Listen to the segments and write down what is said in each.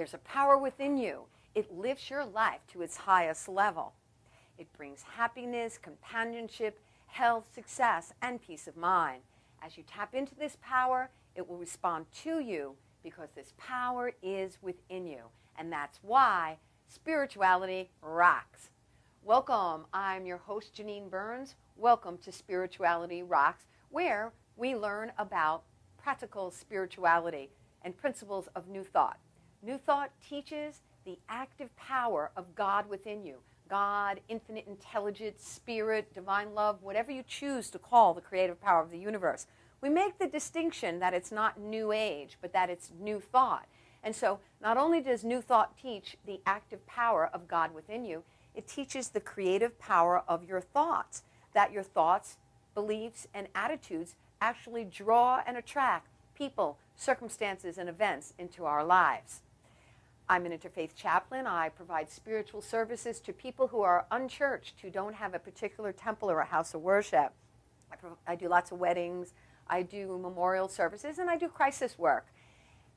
There's a power within you. It lifts your life to its highest level. It brings happiness, companionship, health, success, and peace of mind. As you tap into this power, it will respond to you because this power is within you. And that's why spirituality rocks. Welcome. I'm your host, Janine Burns. Welcome to Spirituality Rocks, where we learn about practical spirituality and principles of New Thought. New Thought teaches the active power of God within you. God, infinite intelligence, spirit, divine love, whatever you choose to call the creative power of the universe. We make the distinction that it's not New Age, but that it's New Thought. And so not only does New Thought teach the active power of God within you, it teaches the creative power of your thoughts, that your thoughts, beliefs, and attitudes actually draw and attract people, circumstances, and events into our lives. I'm an interfaith chaplain. I provide spiritual services to people who are unchurched, who don't have a particular temple or a house of worship. I do lots of weddings. I do memorial services, and I do crisis work.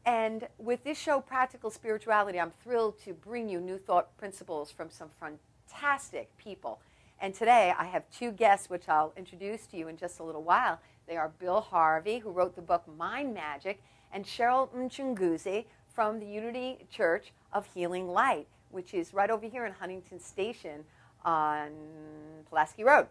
And with this show, Practical Spirituality, I'm thrilled to bring you New Thought principles from some fantastic people. And today I have two guests, which I'll introduce to you in just a little while. They are Bill Harvey, who wrote the book Mind Magic, and Cheryl Mchunguzi from the Unity Church of Healing Light, which is right over here in Huntington Station on Pulaski Road.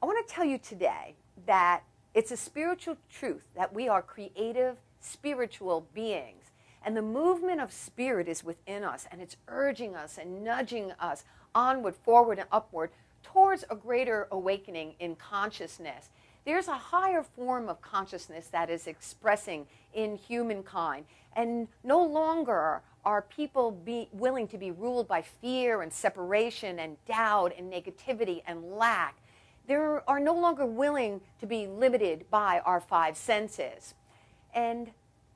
I want to tell you today that it's a spiritual truth that we are creative, spiritual beings. And the movement of spirit is within us, and it's urging us and nudging us onward, forward, and upward towards a greater awakening in consciousness. There's a higher form of consciousness that is expressing in humankind, and no longer are people willing to be ruled by fear and separation and doubt and negativity and lack. They are no longer willing to be limited by our five senses. And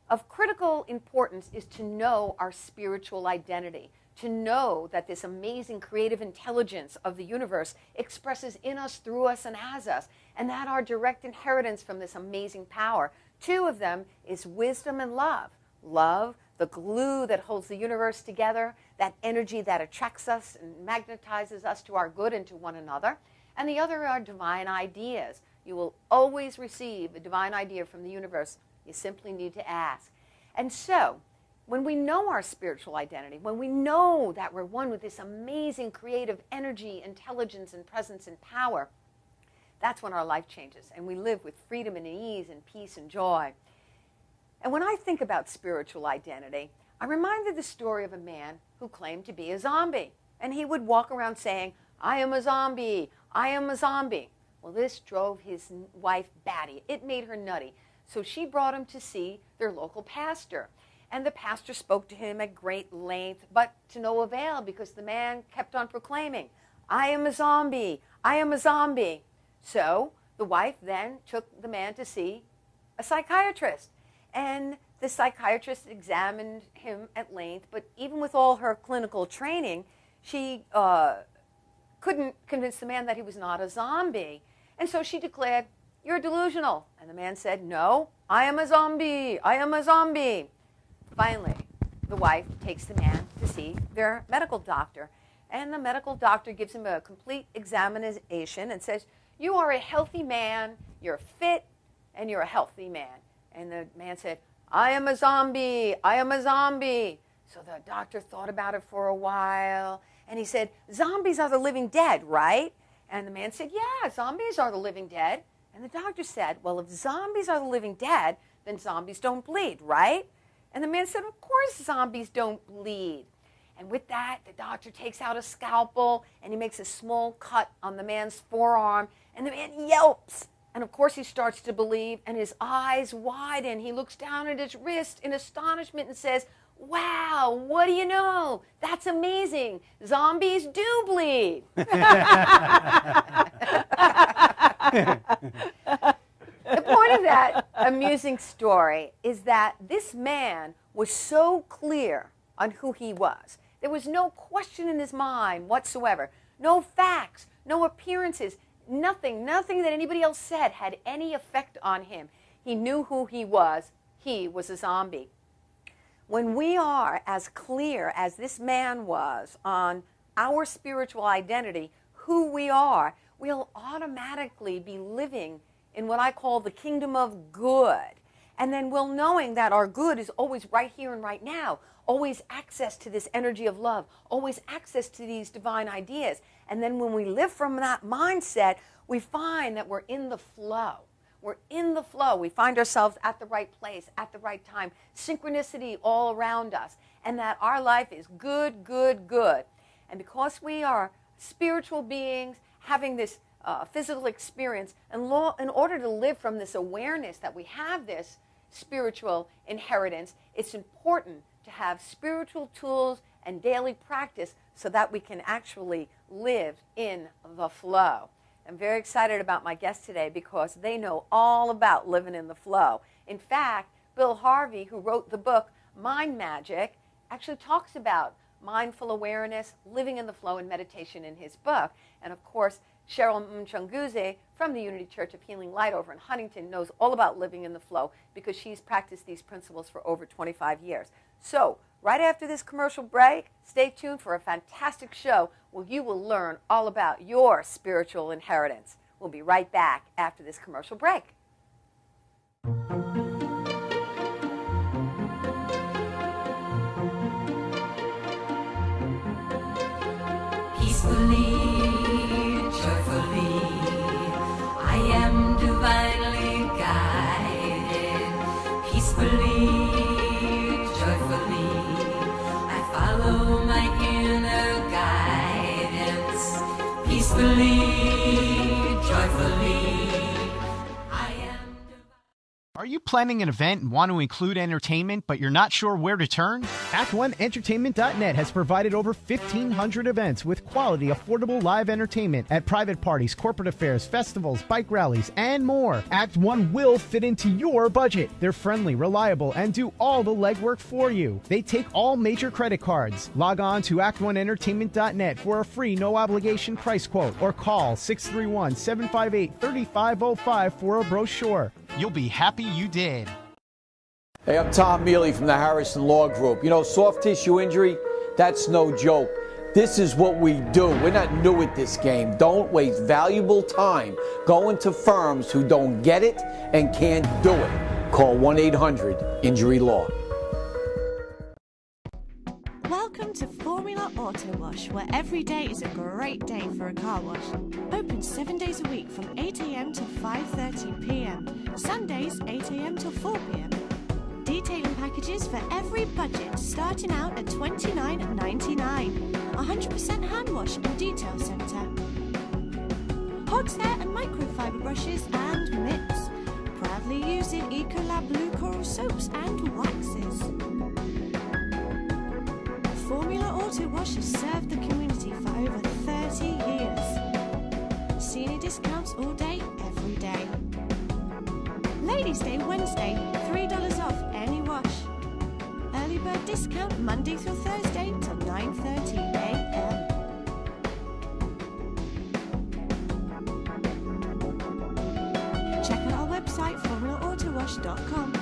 of critical importance is to know our spiritual identity, to know that this amazing creative intelligence of the universe expresses in us, through us, and as us, and that our direct inheritance from this amazing power. Two of them is wisdom and love. Love, the glue that holds the universe together, that energy that attracts us and magnetizes us to our good and to one another. And the other are divine ideas. You will always receive a divine idea from the universe. You simply need to ask. And so, when we know our spiritual identity, when we know that we're one with this amazing creative energy, intelligence, and presence and power, that's when our life changes, and we live with freedom and ease and peace and joy. And when I think about spiritual identity, I'm reminded the story of a man who claimed to be a zombie. And he would walk around saying, I am a zombie, I am a zombie. Well, this drove his wife batty. It made her nutty. So she brought him to see their local pastor. And the pastor spoke to him at great length, but to no avail, because the man kept on proclaiming, I am a zombie, I am a zombie. So the wife then took the man to see a psychiatrist. And the psychiatrist examined him at length, but even with all her clinical training, she couldn't convince the man that he was not a zombie. And so she declared, you're delusional. And the man said, no, I am a zombie, I am a zombie. Finally, the wife takes the man to see their medical doctor. And the medical doctor gives him a complete examination and says, you are a healthy man, you're fit, and you're a healthy man. And the man said, I am a zombie, I am a zombie. So the doctor thought about it for a while, and he said, zombies are the living dead, right? And the man said, yeah, zombies are the living dead. And the doctor said, well, if zombies are the living dead, then zombies don't bleed, right? And the man said, of course zombies don't bleed. And with that, the doctor takes out a scalpel, and he makes a small cut on the man's forearm, and the man yelps. And of course he starts to believe, and his eyes widen. He looks down at his wrist in astonishment and says, wow, what do you know? That's amazing. Zombies do bleed. The point of that amusing story is that this man was so clear on who he was. There was no question in his mind whatsoever. No facts, no appearances, nothing that anybody else said had any effect on him. He knew who he was. He was a zombie. When we are as clear as this man was on our spiritual identity, who we are, we'll automatically be living in what I call the kingdom of good. And then we'll knowing that our good is always right here and right now, always access to this energy of love, always access to these divine ideas. And then when we live from that mindset, we find that we're in the flow. We're in the flow. We find ourselves at the right place, at the right time, synchronicity all around us, and that our life is good, good, good. And because we are spiritual beings having this physical experience, and in order to live from this awareness that we have this spiritual inheritance, it's important to have spiritual tools and daily practice so that we can actually live in the flow. I'm very excited about my guests today because they know all about living in the flow. In fact, Bill Harvey, who wrote the book Mind Magic, actually talks about mindful awareness, living in the flow, and meditation in his book. And of course, Cheryl Mchunguze from the Unity Church of Healing Light over in Huntington knows all about living in the flow because she's practiced these principles for over 25 years. So, right after this commercial break, stay tuned for a fantastic show where you will learn all about your spiritual inheritance. We'll be right back after this commercial break. Peacefully, joyfully, I am divinely guided. Peacefully, joyfully, I follow my inner guidance. Peacefully, joyfully, I am divine. Are you planning an event and want to include entertainment, but you're not sure where to turn? Act1Entertainment.net has provided over 1,500 events with quality, affordable live entertainment at private parties, corporate affairs, festivals, bike rallies, and more. Act 1 will fit into your budget. They're friendly, reliable, and do all the legwork for you. They take all major credit cards. Log on to Act1Entertainment.net for a free, no-obligation price quote or call 631-758-3505 for a brochure. You'll be happy you did. Hey, I'm Tom Mealy from the Harrison Law Group. You know, soft tissue injury, that's no joke. This is what we do. We're not new at this game. Don't waste valuable time going to firms who don't get it and can't do it. Call 1-800-INJURY-LAW. Welcome to Formula Auto Wash, where every day is a great day for a car wash. Open 7 days a week from 8 a.m. till 5:30 p.m. Sundays 8 a.m. till 4 p.m. Detailing packages for every budget, starting out at $29.99. 100% hand wash and detail centre. Hog's hair and microfiber brushes and mitts. Proudly using Ecolab Blue Coral soaps and waxes. Formula Auto Wash has served the community for over 30 years. Senior discounts all day, every day. Ladies' Day Wednesday, $3 off any wash. Early bird discount Monday through Thursday till 9:30 a.m. Check out our website, formulaautowash.com.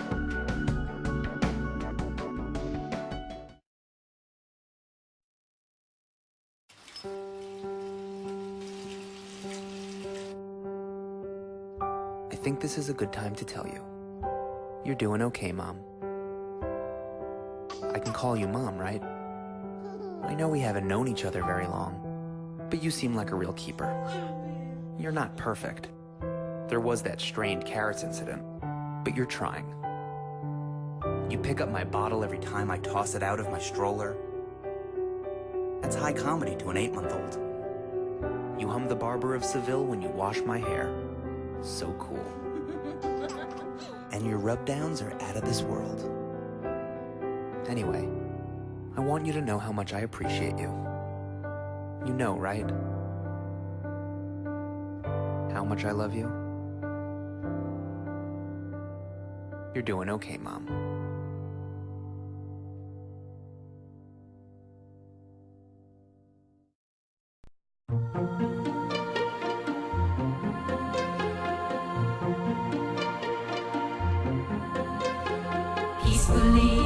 I think this is a good time to tell you. You're doing okay, Mom. I can call you Mom, right? I know we haven't known each other very long, but you seem like a real keeper. You're not perfect. There was that strained carrots incident, but you're trying. You pick up my bottle every time I toss it out of my stroller. That's high comedy to an 8-month-old. You hum the Barber of Seville when you wash my hair. So cool. And your rub-downs are out of this world. Anyway, I want you to know how much I appreciate you. You know, right? How much I love you? You're doing okay, Mom. Peacefully,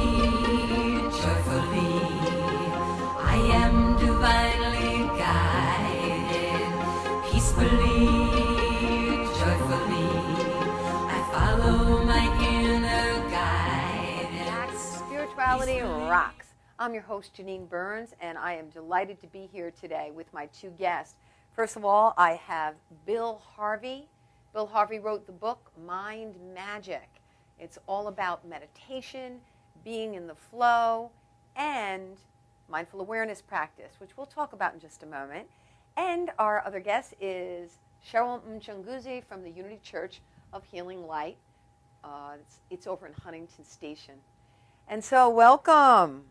I'm your host, Janine Burns, and I am delighted to be here today with my two guests. First of all, I have Bill Harvey. Bill Harvey wrote the book, Mind Magic. It's all about meditation, being in the flow, and mindful awareness practice, which we'll talk about in just a moment. And our other guest is Cheryl Mchunguzi from the Unity Church of Healing Light. It's over in Huntington Station. And so welcome.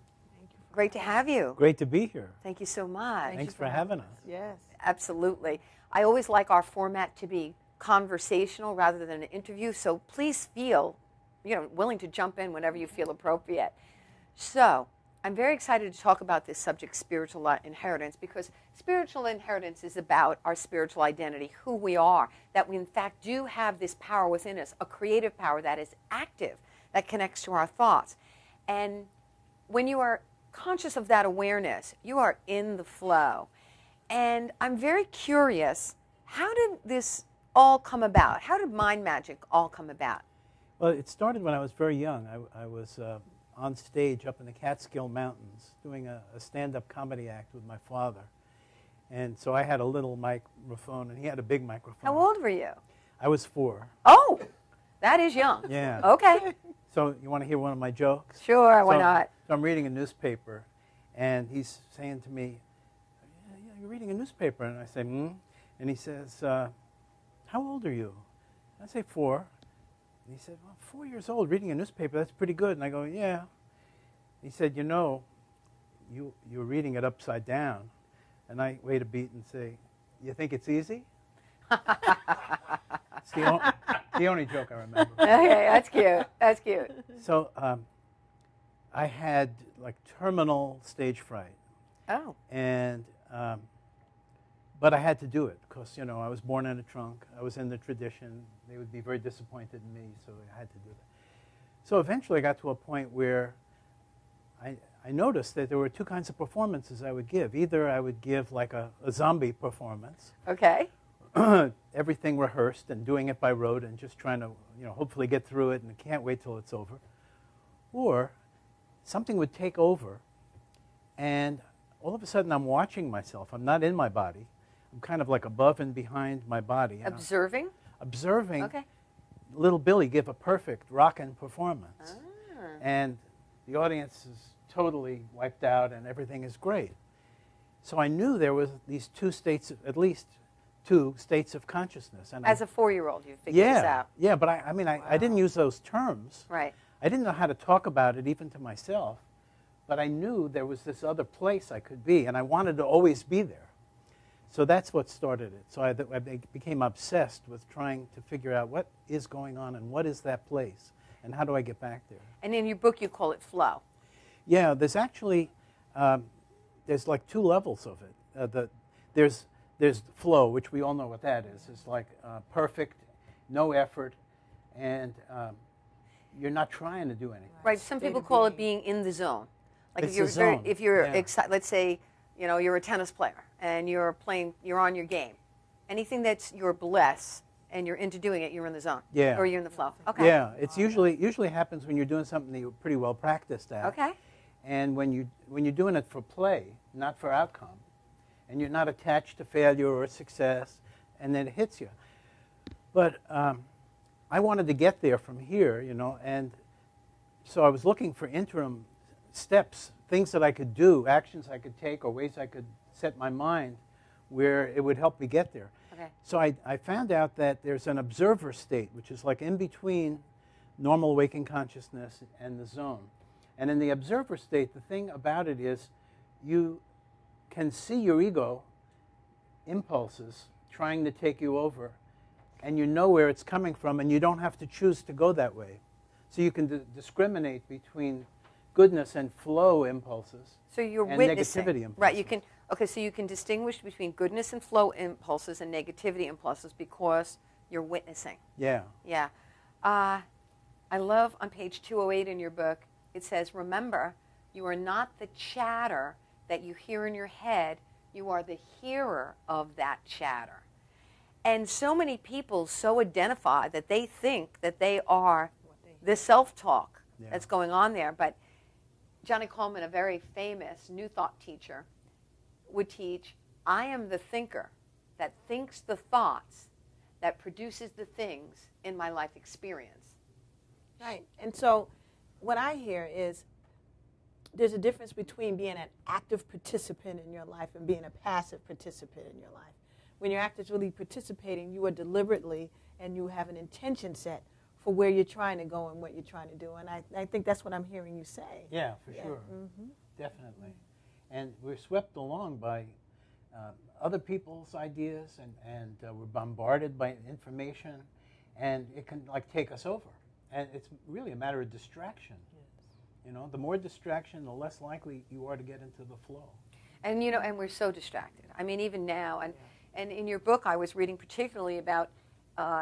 Great to have you. Great to be here. Thank you so much. Thanks for having us. Yes. Absolutely. I always like our format to be conversational rather than an interview, so please feel, willing to jump in whenever you feel appropriate. So, I'm very excited to talk about this subject, spiritual inheritance, because spiritual inheritance is about our spiritual identity, who we are, that we in fact do have this power within us, a creative power that is active, that connects to our thoughts. And when you are conscious of that awareness, you are in the flow. And I'm very curious, how did this all come about? How did Mind Magic all come about? Well, it started when I was very young. I was on stage up in the Catskill Mountains doing a stand-up comedy act with my father. And so I had a little microphone, and he had a big microphone. How old were you? I was 4. Oh, that is young. Yeah. Okay. So you want to hear one of my jokes? Sure, why not? So I'm reading a newspaper, and he's saying to me, yeah, you're reading a newspaper. And I say, hmm? And he says, how old are you? I say 4. And he said, well, 4 years old, reading a newspaper, that's pretty good. And I go, yeah. He said, you're reading it upside down. And I wait a beat and say, you think it's easy? It's the only joke I remember. Okay, that's cute. That's cute. So I had like terminal stage fright. Oh. And but I had to do it because, I was born in a trunk. I was in the tradition. They would be very disappointed in me, so I had to do that. So eventually I got to a point where I noticed that there were 2 kinds of performances I would give. Either I would give like a zombie performance. Okay. Everything rehearsed and doing it by rote and just trying to, hopefully get through it and can't wait till it's over. Or something would take over, and all of a sudden I'm watching myself. I'm not in my body. I'm kind of like above and behind my body. Observing? Observing Okay. little Billy give a perfect rockin' performance. Ah. And the audience is totally wiped out and everything is great. So I knew there was these 2 states, at least 2 states of consciousness. And As a 4-year-old, you figured this out. Yeah, but I didn't use those terms. Right. I didn't know how to talk about it even to myself, but I knew there was this other place I could be, and I wanted to always be there. So that's what started it. So I became obsessed with trying to figure out what is going on and what is that place, and how do I get back there. And in your book, you call it flow. Yeah, there's actually, there's like 2 levels of it. There's flow, which we all know what that is. It's like perfect, no effort, and you're not trying to do anything. Right. Some people call it being in the zone. Like It's if you're the zone. if you're Yeah. excited, let's say, you're a tennis player and you're on your game. Anything that's you're blessed and you're into doing it, you're in the zone. Yeah. Or you're in the flow. Okay. Yeah, it's usually happens when you're doing something that you're pretty well practiced at. Okay. And when you're doing it for play, not for outcome, and you're not attached to failure or success, and then it hits you. But I wanted to get there from here, and so I was looking for interim steps, things that I could do, actions I could take, or ways I could set my mind where it would help me get there. Okay. So I found out that there's an observer state, which is like in between normal waking consciousness and the zone. And in the observer state, the thing about it is you can see your ego impulses trying to take you over, and you know where it's coming from, and you don't have to choose to go that way. So you can discriminate between goodness and flow impulses. So you're and witnessing. negativity impulses. Right. So you can distinguish between goodness and flow impulses and negativity impulses because you're witnessing. Yeah. Yeah. I love on page 208 in your book, it says, remember, you are not the chatter that you hear in your head, you are the hearer of that chatter. And so many people so identify that they think that they are the self-talk that's going on there. But Johnny Coleman, a very famous New Thought teacher, would teach, I am the thinker that thinks the thoughts that produces the things in my life experience. Right. And so what I hear is there's a difference between being an active participant in your life and being a passive participant in your life. When you're actively participating, you are deliberately and you have an intention set for where you're trying to go and what you're trying to do. And I think that's what I'm hearing you say. Yeah, for sure. Mm-hmm. Definitely. And we're swept along by other people's ideas, and we're bombarded by information, and it can like take us over. And it's really a matter of distraction. Yes. You know, the more distraction, the less likely you are to get into the flow. And, you know, and we're so distracted. I mean, even now, and in your book, I was reading particularly about,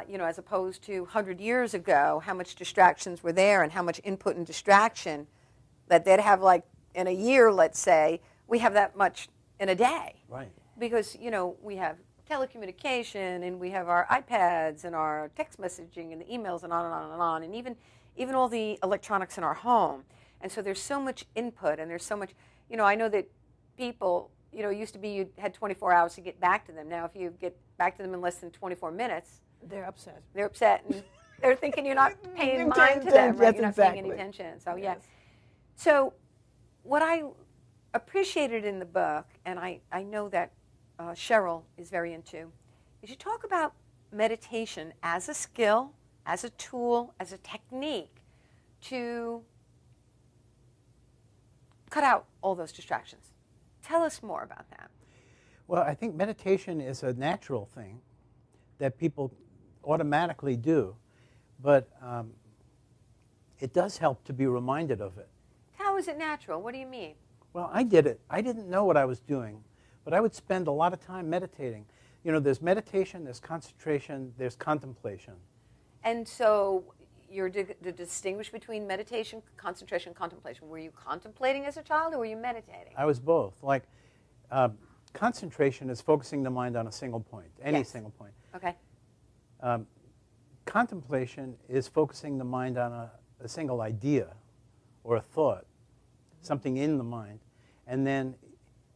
you know, as opposed to 100 years ago, how much distractions were there and how much input and distraction that they'd have, like, in a year, let's say, we have that much in a day. Right. Because, you know, we have telecommunication and we have our iPads and our text messaging and the emails and on and on and on, and even all the electronics in our home. And so there's so much input and there's so much, you know, I know that people, you know, it used to be you had 24 hours to get back to them. Now if you get back to them in less than 24 minutes, they're upset. They're upset and they're thinking you're not paying mind to them, right? Yes, you're not exactly. paying any attention. So, yes. yeah. So what I appreciated in the book, and I know that Cheryl is very into, is you talk about meditation as a skill, as a tool, as a technique to cut out all those distractions. Tell us more about that. Well, I think meditation is a natural thing that people automatically do, but it does help to be reminded of it. How is it natural? What do you mean? Well, I did it. I didn't know what I was doing, but I would spend a lot of time meditating. You know, there's meditation, there's concentration, there's contemplation. And so you're to distinguish between meditation, concentration, contemplation. Were you contemplating as a child or were you meditating? I was both. Like, concentration is focusing the mind on a single point, any single point. Okay. Contemplation is focusing the mind on a single idea or a thought, something in the mind. And then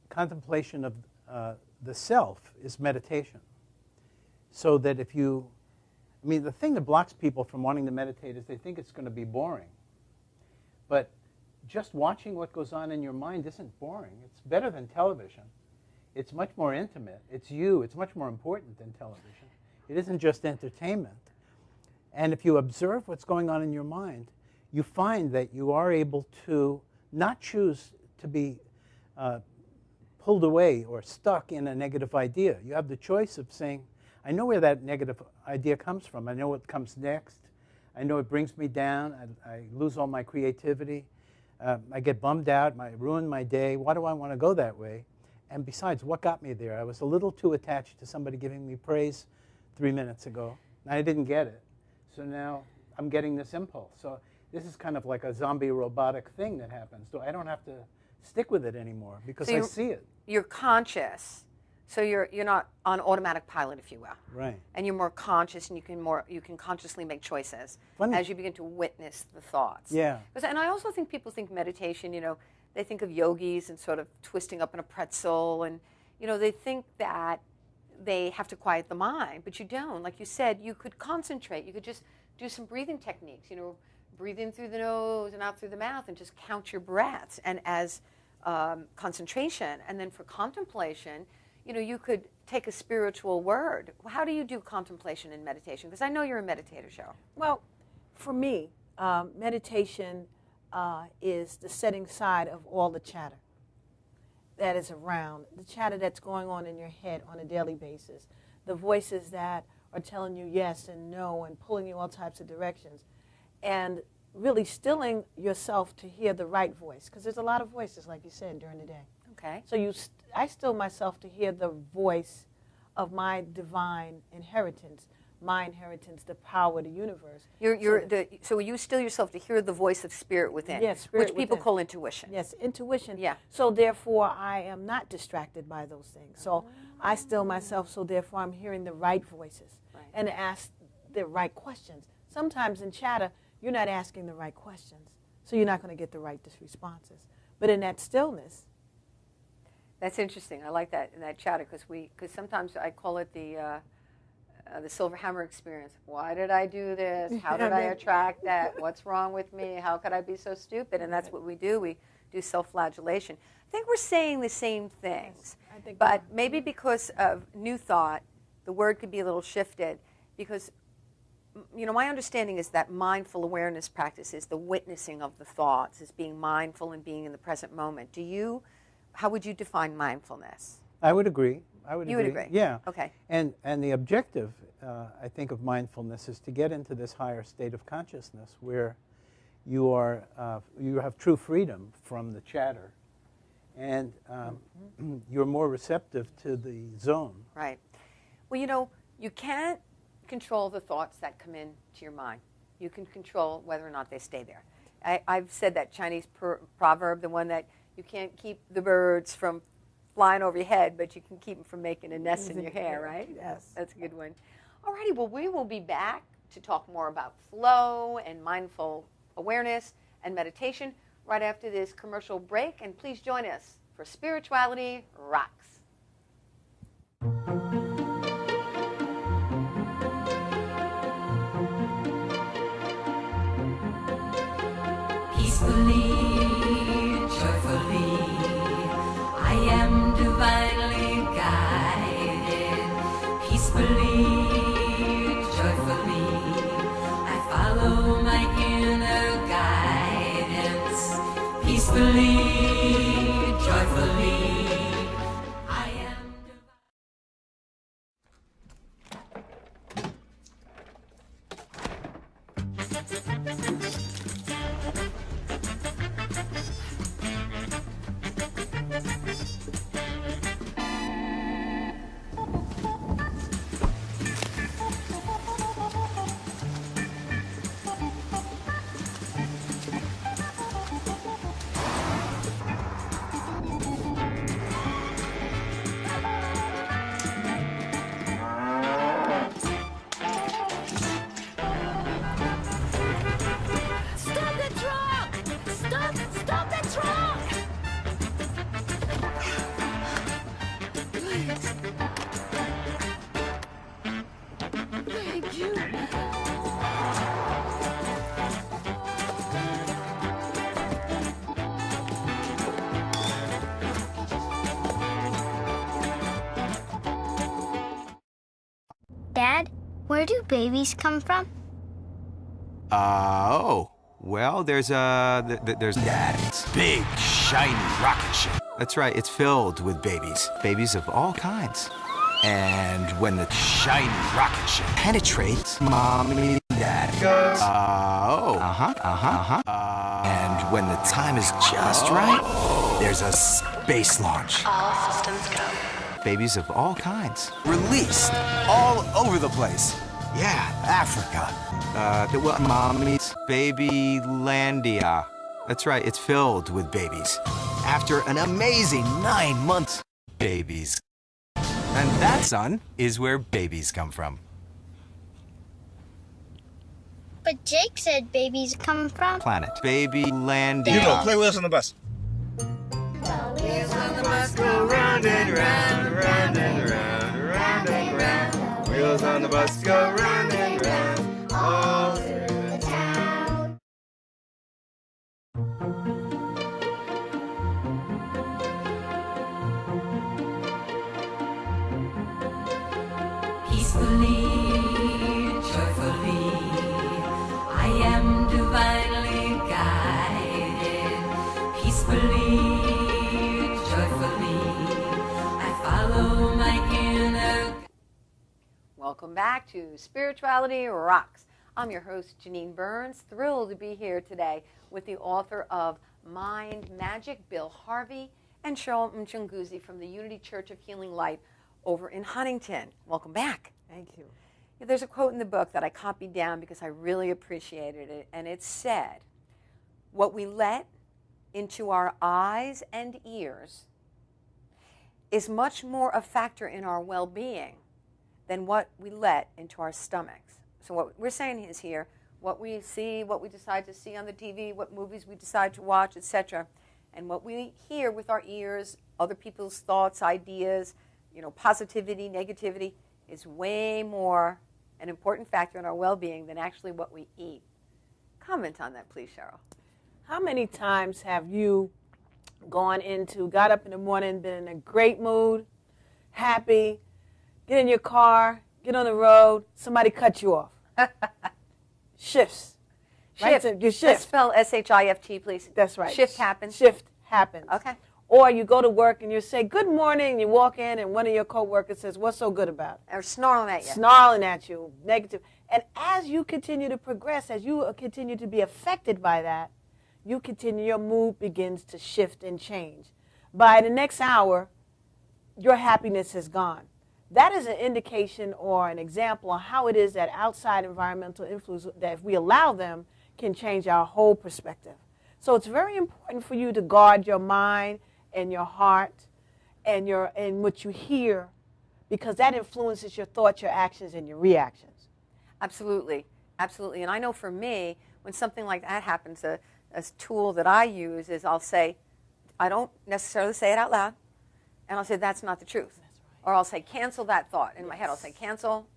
contemplation of the self is meditation. So that if you, I mean, the thing that blocks people from wanting to meditate is they think it's going to be boring. But just watching what goes on in your mind isn't boring. It's better than television. It's much more intimate. It's you. It's much more important than television. It isn't just entertainment. And if you observe what's going on in your mind, you find that you are able to not choose to be pulled away or stuck in a negative idea. You have the choice of saying, I know where that negative idea comes from. I know what comes next. I know it brings me down. I lose all my creativity. I get bummed out. I ruin my day. Why do I want to go that way? And besides, what got me there? I was a little too attached to somebody giving me praise 3 minutes ago. And I didn't get it. So now I'm getting this impulse. So this is kind of like a zombie robotic thing that happens. So I don't have to stick with it anymore because I see it. You're conscious. So you're not on automatic pilot, if you will. Right. And you're more conscious, and you can consciously make choices as you begin to witness the thoughts. Yeah. And I also think people think meditation, you know, they think of yogis and sort of twisting up in a pretzel, and you know, they think that they have to quiet the mind, but you don't. Like you said, you could concentrate. You could just do some breathing techniques. You know, breathe in through the nose and out through the mouth, and just count your breaths. And as concentration, and then for contemplation, you know, you could take a spiritual word. How do you do contemplation and meditation? Because I know you're a meditator, Cheryl. Well, for me, meditation is the setting aside of all the chatter that is around, the chatter that's going on in your head on a daily basis, the voices that are telling you yes and no and pulling you all types of directions, and really stilling yourself to hear the right voice, because there's a lot of voices, like you said, during the day. Okay. So I still myself to hear the voice of my divine inheritance, the power of the universe. So you still yourself to hear the voice of spirit within, yes, spirit which people within. call intuition. Yes, intuition. Yeah. So therefore, I am not distracted by those things. So I still myself, so therefore I'm hearing the right voices and ask the right questions. Sometimes in chatter, you're not asking the right questions, so you're not going to get the right responses. But in that stillness, That's interesting. I like that in that chatter because sometimes I call it the silver hammer experience. Why did I do this? How did I attract that? What's wrong with me? How could I be so stupid? And that's what we do. We do self-flagellation. I think we're saying the same things, I think but maybe because of new thought, the word could be a little shifted. Because, you know, my understanding is that mindful awareness practice is the witnessing of the thoughts, is being mindful and being in the present moment. How would you define mindfulness? I would agree. You would agree? Yeah. Okay. And the objective, I think, of mindfulness is to get into this higher state of consciousness where you have true freedom from the chatter, and you're more receptive to the zone. Right. Well, you know, you can't control the thoughts that come into your mind. You can control whether or not they stay there. I've said that Chinese proverb, the one that you can't keep the birds from flying over your head, but you can keep them from making a nest in your hair, right? Yes. That's a good one. All righty, well, we will be back to talk more about flow and mindful awareness and meditation right after this commercial break. And please join us for Spirituality Rocks. Peacefully, joyfully, I am divinely guided. Peacefully, joyfully, I follow my inner guidance. Peacefully, joyfully, I am divine. Stop the truck! Stop the truck! Thank you. Dad, where do babies come from? Well, there's Dad's big, shiny rocket ship. That's right, it's filled with babies of all kinds. And when the shiny rocket ship penetrates, Mommy and Dad goes, and when the time is just right, there's a space launch. All systems go. Babies of all kinds. Released all over the place. Yeah, Africa. Mommy's Babylandia. That's right, it's filled with babies. After an amazing 9 months, babies. And that, son, is where babies come from. But Jake said babies come from Planet. Babylandia. You go, play with us on the bus. wheels on the bus Go round and round, round and round, round and round. Wheels on the bus go round and round, all through the town. Peacefully, joyfully, I am divinely guided. Peacefully, joyfully, I follow my inner. Welcome back to Spirituality Rocks. I'm your host, Janine Burns. Thrilled to be here today with the author of Mind Magic, Bill Harvey, and Cheryl Mchunguzi from the Unity Church of Healing Light over in Huntington. Welcome back. Thank you. There's a quote in the book that I copied down because I really appreciated it, and it said, "What we let into our eyes and ears is much more a factor in our well-being than what we let into our stomachs." So what we're saying is here, what we see, what we decide to see on the TV, what movies we decide to watch, etc. And what we hear with our ears, other people's thoughts, ideas, positivity, negativity, is way more an important factor in our well-being than actually what we eat. Comment on that, please, Cheryl. How many times have you got up in the morning, been in a great mood, happy, get in your car, get on the road, somebody cut you off? Shifts. Right? So you shift. Let's spell S-H-I-F-T, please. That's right. Shift happens. Shift happens. Okay. Or you go to work and you say, good morning, you walk in and one of your coworkers says, what's so good about it? Or snarling at you. Snarling at you, negative. And as you continue to progress, as you continue to be affected by that, your mood begins to shift and change. By the next hour, your happiness is gone. That is an indication or an example of how it is that outside environmental influence, that if we allow them, can change our whole perspective. So it's very important for you to guard your mind and your heart and what you hear, because that influences your thoughts, your actions, and your reactions. Absolutely. Absolutely. And I know for me, when something like that happens, a tool that I use is I'll say, I don't necessarily say it out loud, and I'll say, that's not the truth. That's right. Or I'll say, cancel that thought. In my head, I'll say, cancel,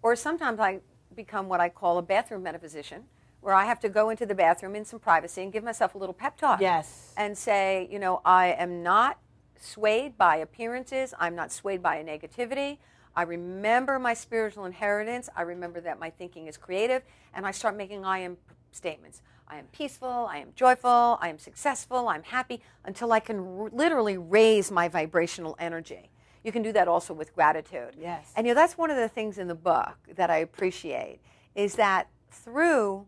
Or sometimes I become what I call a bathroom metaphysician, where I have to go into the bathroom in some privacy and give myself a little pep talk. Yes. And say, I am not swayed by appearances. I'm not swayed by a negativity. I remember my spiritual inheritance. I remember that my thinking is creative. And I start making I am statements. I am peaceful. I am joyful. I am successful. I'm happy, until I can literally raise my vibrational energy. You can do that also with gratitude. Yes. And that's one of the things in the book that I appreciate, is that through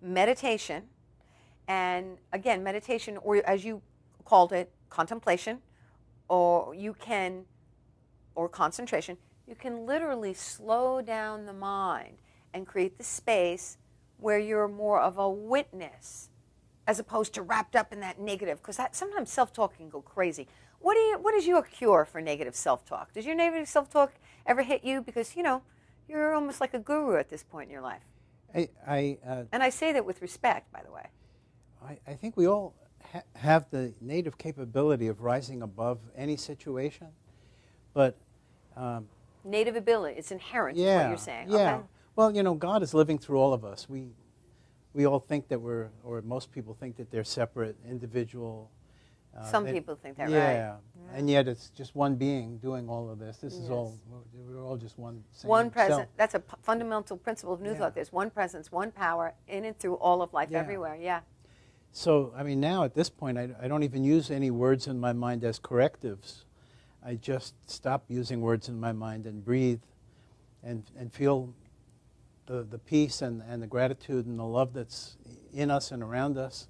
meditation, and again, meditation, or as you called it, contemplation, or concentration, you can literally slow down the mind and create the space where you're more of a witness, as opposed to wrapped up in that negative, because sometimes self-talk can go crazy. What is your cure for negative self-talk? Does your negative self-talk ever hit you? Because, you're almost like a guru at this point in your life. And I say that with respect, by the way. I think we all have the native capability of rising above any situation, but native ability, it's inherent, is what you're saying. Yeah. Okay. Well, God is living through all of us. We all think that or most people think that they're separate, individual. Some people think that, right? Yeah, and yet it's just one being doing all of this. This is all, we're all just one same one presence. self. That's a fundamental principle of New Thought. There's one presence, one power, in and through all of life, everywhere, So, now at this point, I don't even use any words in my mind as correctives. I just stop using words in my mind and breathe and feel the peace and the gratitude and the love that's in us and around us.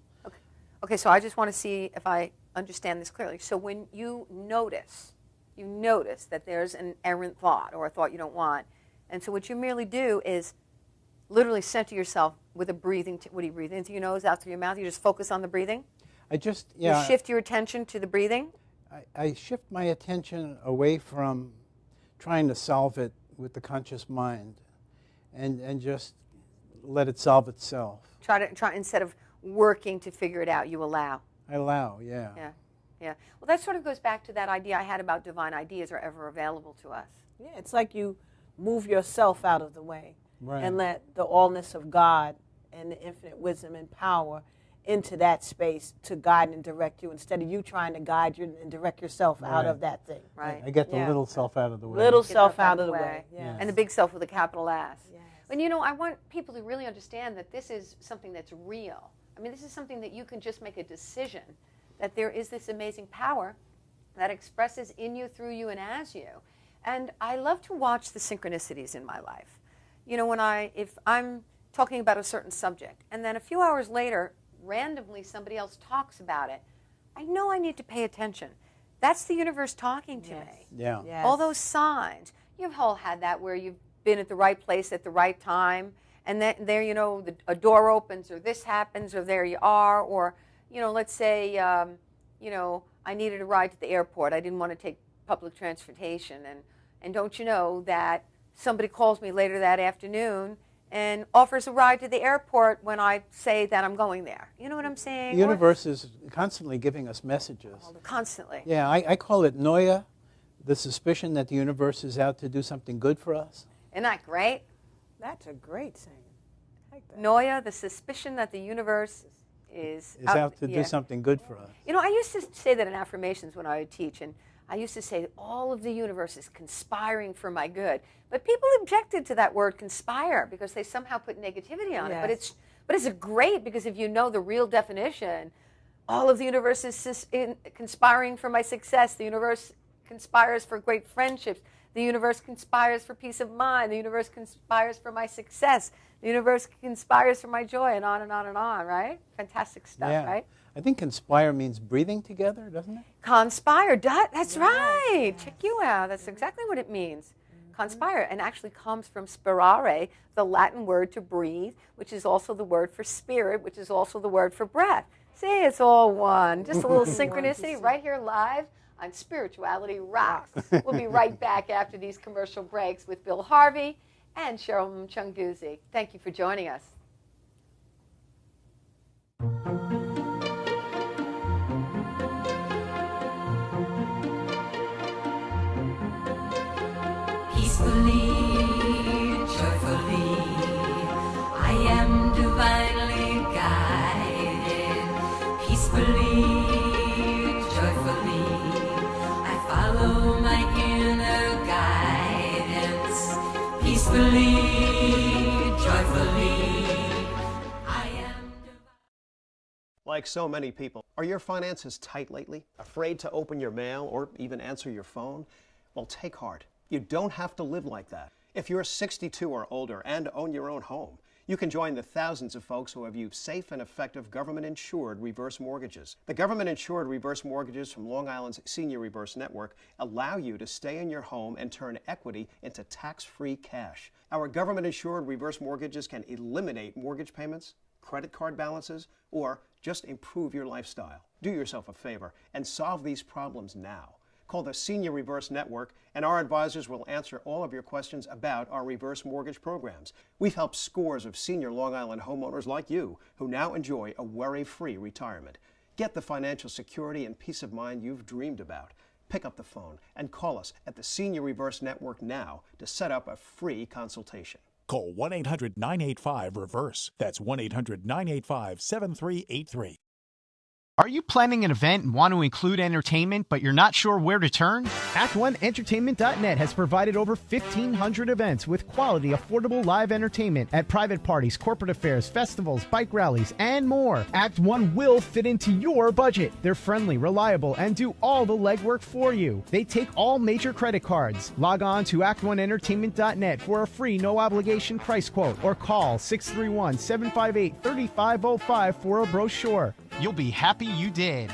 Okay, so I just want to see if I understand this clearly. So when you notice that there's an errant thought or a thought you don't want, and so what you merely do is literally center yourself with a breathing. What do you breathe in through your nose, out through your mouth? You just focus on the breathing? You shift your attention to the breathing? I shift my attention away from trying to solve it with the conscious mind and just let it solve itself. Try instead of working to figure it out, you allow. I allow, yeah. Yeah. Well, that sort of goes back to that idea I had about divine ideas are ever available to us. Yeah, it's like you move yourself out of the way, right, and let the allness of God and the infinite wisdom and power into that space to guide and direct you, instead of you trying to guide you and direct yourself out of that thing. Right. I get the little self out of the way. Little self out of the way. Yeah. And the big self with a capital S. Yes. And I want people to really understand that this is something that's real. This is something that you can just make a decision, that there is this amazing power that expresses in you, through you, and as you. And I love to watch the synchronicities in my life. If I'm talking about a certain subject, and then a few hours later, randomly somebody else talks about it, I know I need to pay attention. That's the universe talking to me. Yeah. Yes. All those signs. You've all had that where you've been at the right place at the right time, and then there, a door opens, or this happens, or there you are, or, let's say, I needed a ride to the airport. I didn't want to take public transportation, and don't you know that somebody calls me later that afternoon and offers a ride to the airport when I say that I'm going there. You know what I'm saying? The universe is constantly giving us messages. Constantly. Yeah, I call it noia, the suspicion that the universe is out to do something good for us. Isn't that great? That's a great saying. I like that. Noia, the suspicion that the universe is out to do something good for us. You know, I used to say that in affirmations when I would teach, and I used to say all of the universe is conspiring for my good. But people objected to that word conspire because they somehow put negativity on it. But it's great, because if you know the real definition, all of the universe is conspiring for my success. The universe conspires for great friendships. The universe conspires for peace of mind. The universe conspires for my success. The universe conspires for my joy, and on and on and on, right? Fantastic stuff, right? I think conspire means breathing together, doesn't it? Conspire, that's right. Check you out. That's exactly what it means. Conspire, and actually comes from spirare, the Latin word to breathe, which is also the word for spirit, which is also the word for breath. See, it's all one. Just a little synchronicity right here live on Spirituality Rocks. We'll be right back after these commercial breaks with Bill Harvey and Cheryl Mchunguzi. Thank you for joining us. Peacefully, joyfully, I am divinely guided. Peacefully, joyfully, I follow my inner guidance. Peacefully, joyfully, I am divinely. Like so many people, are your finances tight lately? Afraid to open your mail or even answer your phone? Well, take heart. You don't have to live like that. If you're 62 or older and own your own home, you can join the thousands of folks who have used safe and effective government-insured reverse mortgages. The government-insured reverse mortgages from Long Island's Senior Reverse Network allow you to stay in your home and turn equity into tax-free cash. Our government-insured reverse mortgages can eliminate mortgage payments, credit card balances, or just improve your lifestyle. Do yourself a favor and solve these problems now. Call the Senior Reverse Network, and our advisors will answer all of your questions about our reverse mortgage programs. We've helped scores of senior Long Island homeowners like you who now enjoy a worry-free retirement. Get the financial security and peace of mind you've dreamed about. Pick up the phone and call us at the Senior Reverse Network now to set up a free consultation. Call 1-800-985-REVERSE. That's 1-800-985-7383. Are you planning an event and want to include entertainment, but you're not sure where to turn? Act1Entertainment.net has provided over 1,500 events with quality, affordable live entertainment at private parties, corporate affairs, festivals, bike rallies, and more. Act 1 will fit into your budget. They're friendly, reliable, and do all the legwork for you. They take all major credit cards. Log on to Act1Entertainment.net for a free, no-obligation price quote, or call 631-758-3505 for a brochure. You'll be happy you did.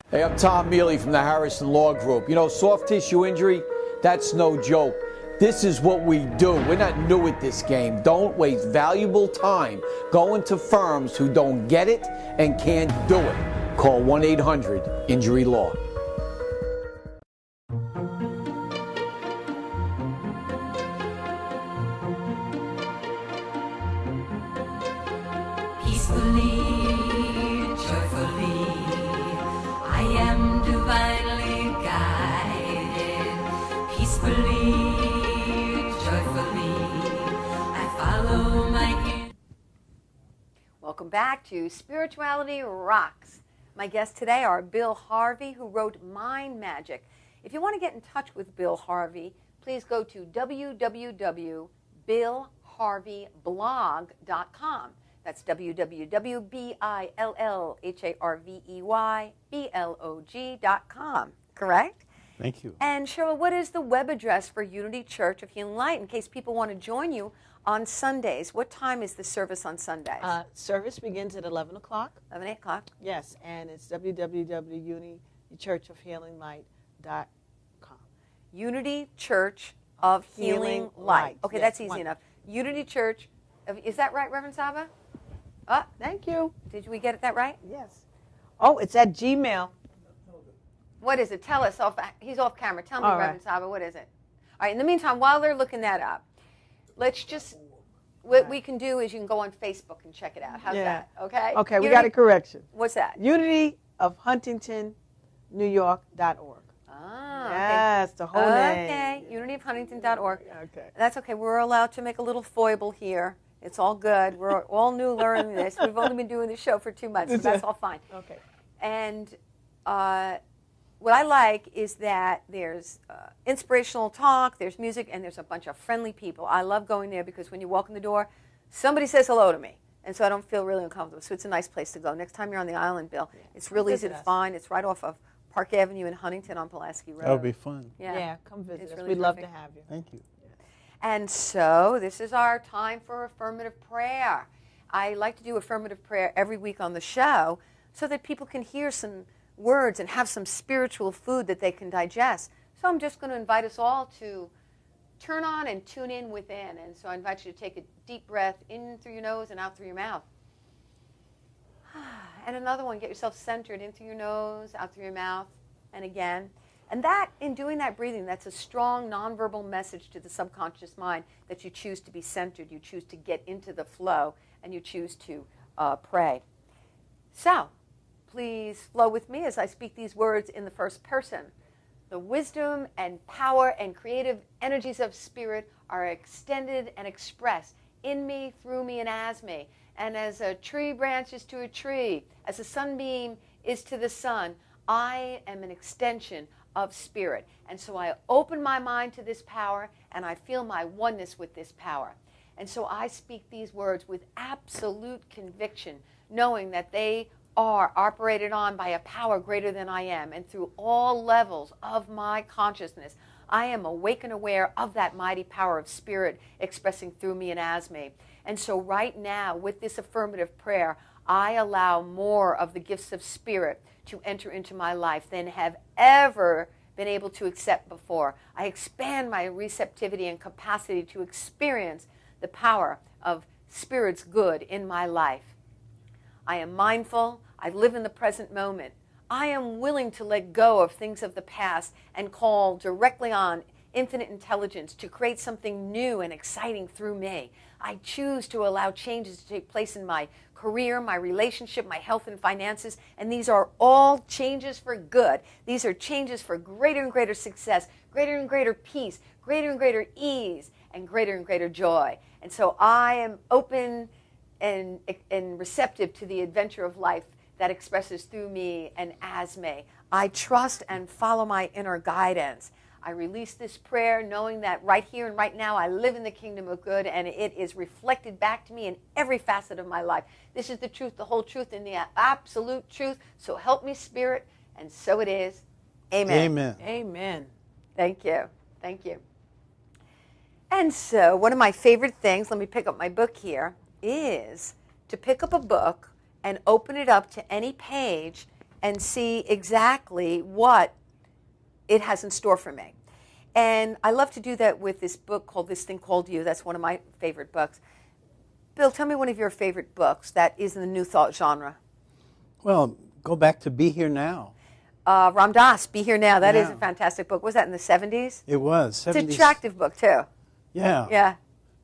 Hey, I'm Tom Mealy from the Harrison Law Group. You know, soft tissue injury, that's no joke. This is what we do. We're not new at this game. Don't waste valuable time going to firms who don't get it and can't do it. Call 1-800-INJURY-LAW. peacefully, joyfully. I am divinely guided. Peacefully, joyfully. I follow my inner. Welcome back to Spirituality Rocks. My guests today are Bill Harvey, who wrote Mind Magic. If you want to get in touch with Bill Harvey, please go to www.billharveyblog.com. That's www.billharveyblog.com, correct? Thank you. And Cheryl, what is the web address for Unity Church of Healing Light in case people want to join you on Sundays? What time is the service on Sundays? Service begins at 11 o'clock. 11 o'clock? Yes, and it's www.unitychurchofhealinglight.com. Unity Church of Healing Light. Okay, Yes, that's easy one. enough. Unity Church of, is that right, Reverend Saba? Thank you. Did we get that right? Yes. Oh, it's at Gmail. What is it? Tell us. He's off camera. Tell me, All right. Reverend Saba, what is it? All right, in the meantime, while they're looking that up, let's just, what we can do is you can go on Facebook and check it out. How's that? Okay? Okay, we got a correction. What's that? UnityofHuntingtonNewYork.org. Ah, yes, the whole name. Okay, unityofhuntington.org. Okay. That's okay. We're allowed to make a little foible here. It's all good. We're all new learning this. We've only been doing this show for 2 months, so that's all fine. Okay. And what I like is that there's inspirational talk, there's music, and there's a bunch of friendly people. I love going there because when you walk in the door, somebody says hello to me. And so I don't feel really uncomfortable. So it's a nice place to go. Next time you're on the island, Bill, it's real easy to find. It's right off of Park Avenue in Huntington on Pulaski Road. That would be fun. Yeah, come visit us. Really We'd love to have you. Thank you. And so this is our time for affirmative prayer. I like to do affirmative prayer every week on the show so that people can hear some words and have some spiritual food that they can digest. So I'm just going to invite us all to turn on and tune in within. And so I invite you to take a deep breath in through your nose and out through your mouth. And another one, get yourself centered in through your nose, out through your mouth, and again. And that, in doing that breathing, that's a strong nonverbal message to the subconscious mind that you choose to be centered, you choose to get into the flow, and you choose to pray. So, please flow with me as I speak these words in the first person. The wisdom and power and creative energies of spirit are extended and expressed in me, through me, and as me. And as a tree branches to a tree, as a sunbeam is to the sun, I am an extension of spirit. And so I open my mind to this power, and I feel my oneness with this power. And so I speak these words with absolute conviction, knowing that they are operated on by a power greater than I am. And through all levels of my consciousness, I am awake and aware of that mighty power of spirit expressing through me and as me. And so right now, with this affirmative prayer, I allow more of the gifts of spirit to enter into my life than have ever been able to accept before. I expand my receptivity and capacity to experience the power of spirit's good in my life. I am mindful. I live in the present moment. I am willing to let go of things of the past and call directly on infinite intelligence to create something new and exciting through me. I choose to allow changes to take place in my career, my relationship, my health and finances, and these are all changes for good. These are changes for greater and greater success, greater and greater peace, greater and greater ease, and greater joy. And so I am open and receptive to the adventure of life that expresses through me and as me. I trust and follow my inner guidance. I release this prayer knowing that right here and right now I live in the kingdom of good, and it is reflected back to me in every facet of my life. This is the truth, the whole truth, and the absolute truth. So help me, Spirit, and so it is. Amen. Amen. Amen. Thank you. Thank you. And so one of my favorite things, let me pick up my book here, is to pick up a book and open it up to any page and see exactly what it has in store for me. And I love to do that with this book called This Thing Called You. That's one of my favorite books. Bill, tell me one of your favorite books that is in the New Thought genre. Well, go back to Be Here Now. Ram Dass, Be Here Now. That is a fantastic book. Was that in the 70s? It was. 70s. It's an attractive book, too. Yeah. Yeah.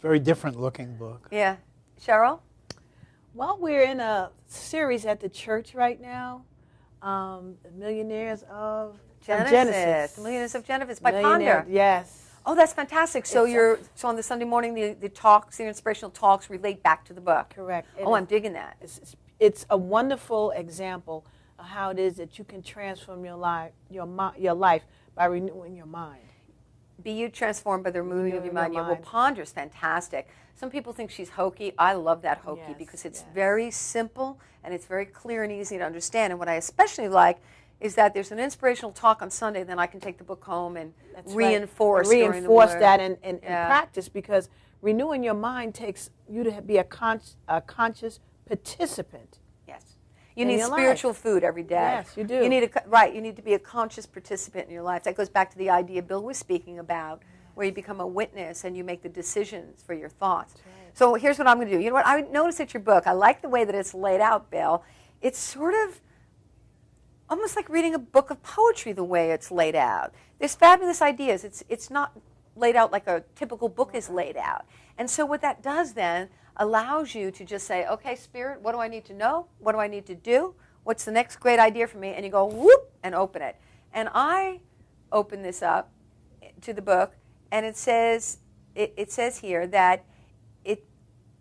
Very different looking book. Yeah. Cheryl? Well, we're in a series at the church right now, Millionaires of Genesis. The Millionaires of Genesis by Ponder. Yes. Oh, that's fantastic. So so on the Sunday morning, the talks, the inspirational talks relate back to the book. Correct. I'm digging that. It's a wonderful example of how it is that you can transform your life by renewing your mind. Be you transformed by the renewing of your mind. Well, Ponder is fantastic. Some people think she's hokey. I love that hokey because it's very simple and it's very clear and easy to understand. And what I especially like is that there's an inspirational talk on Sunday, then I can take the book home and reinforce that and practice, because renewing your mind takes you to be a conscious participant. Yes. You need spiritual food every day. Yes, you do. You need you need to be a conscious participant in your life. That goes back to the idea Bill was speaking about, where you become a witness and you make the decisions for your thoughts. Right. So here's what I'm going to do. You know what? I noticed at your book, I like the way that it's laid out, Bill. It's sort of almost like reading a book of poetry the way it's laid out. There's fabulous ideas. It's not laid out like a typical book is laid out. And so what that does then allows you to just say, okay, Spirit, what do I need to know? What do I need to do? What's the next great idea for me? And you go, whoop, and open it. And I open this up to the book, and it says here that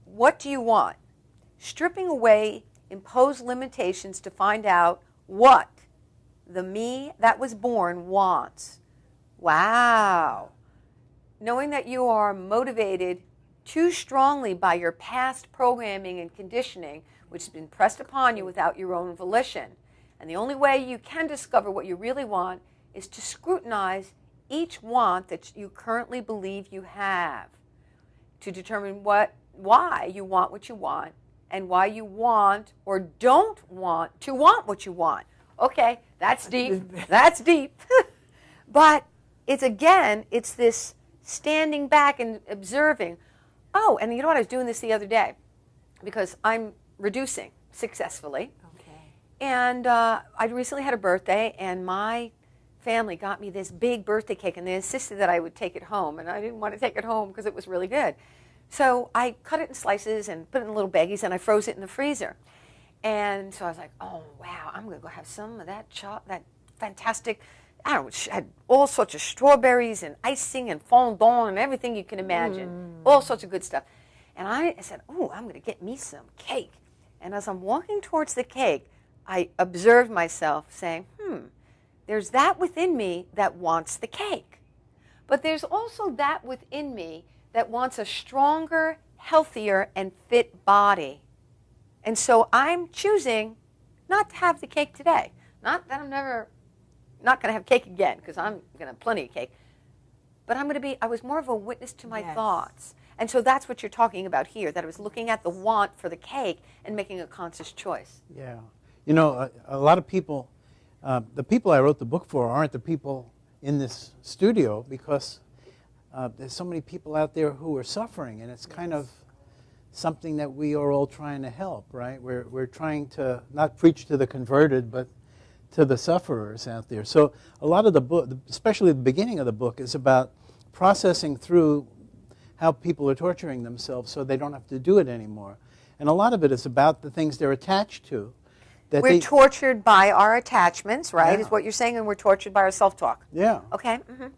what do you want? Stripping away imposed limitations to find out what the me that was born wants. Wow. Knowing that you are motivated too strongly by your past programming and conditioning, which has been pressed upon you without your own volition. And the only way you can discover what you really want is to scrutinize each want that you currently believe you have, to determine why you want what you want and why you want or don't want to want what you want. Okay, that's deep. That's deep. But it's this standing back and observing. Oh, and you know what? I was doing this the other day because I'm reducing successfully. Okay. And I recently had a birthday, and my family got me this big birthday cake, and they insisted that I would take it home, and I didn't want to take it home because it was really good. So I cut it in slices and put it in little baggies, and I froze it in the freezer. And so I was like, oh, wow, I'm going to go have some of that fantastic, I don't know, had all sorts of strawberries and icing and fondant and everything you can imagine, all sorts of good stuff. And I said, oh, I'm going to get me some cake. And as I'm walking towards the cake, I observed myself saying, there's that within me that wants the cake. But there's also that within me that wants a stronger, healthier, and fit body. And so I'm choosing not to have the cake today. Not that I'm never not going to have cake again, because I'm going to have plenty of cake. But I was more of a witness to my thoughts. And so that's what you're talking about here, that I was looking at the want for the cake and making a conscious choice. Yeah. You know, a lot of people, the people I wrote the book for aren't the people in this studio, because there's so many people out there who are suffering, and it's kind of something that we are all trying to help, right? We're trying to not preach to the converted, but to the sufferers out there. So a lot of the book, especially the beginning of the book, is about processing through how people are torturing themselves so they don't have to do it anymore. And a lot of it is about the things they're attached to. We're tortured by our attachments, right, Yeah. is what you're saying, and we're tortured by our self-talk. Yeah. Okay. Mm-hmm.